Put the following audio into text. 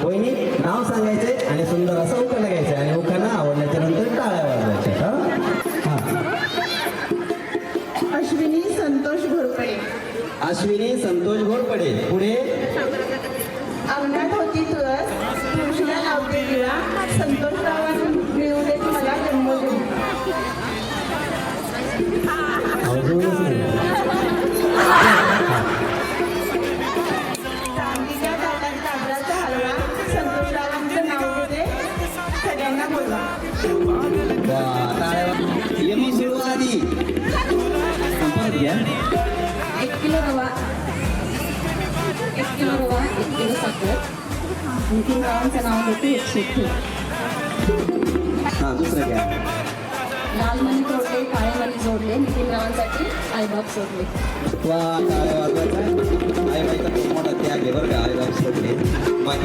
वहिनी नाव सांगायचे आणि सुंदर असं उखाणं घ्यायचं आणि उखाणं आवडल्याच्या नंतर टाळ्या वाजवायच्या. अश्विनी संतोष घोरपडे. अश्विनी संतोष घोरपडे. पुढे अंगणात होती तुळस, तुळशीला लावते दिवा, संतोषरावांनी मिळू देत मला जन्मदिन. अवघडच नाही. चांदीच्या ताटात गाजराचा हलवा, संतोषरावांचं नाव घेते सगळ्यांना बोलवा. वा, टाळ्या वाजवा. यमी सुरू आधी संपत घ्या. 1 किलो रवा, 1 किलो साखर. नितीन रावांचं नाव घेते 101. हा, दुसरं घ्या. लाल मणी तोडले, काळे मणी जोडले, नितीन रावांसाठी आईबाप सोडले. वा, टाळ्या वाजवायचा. आई बाईचा खूप मोठा त्याग आहे बरं का, आई बाप सोडले. बाकी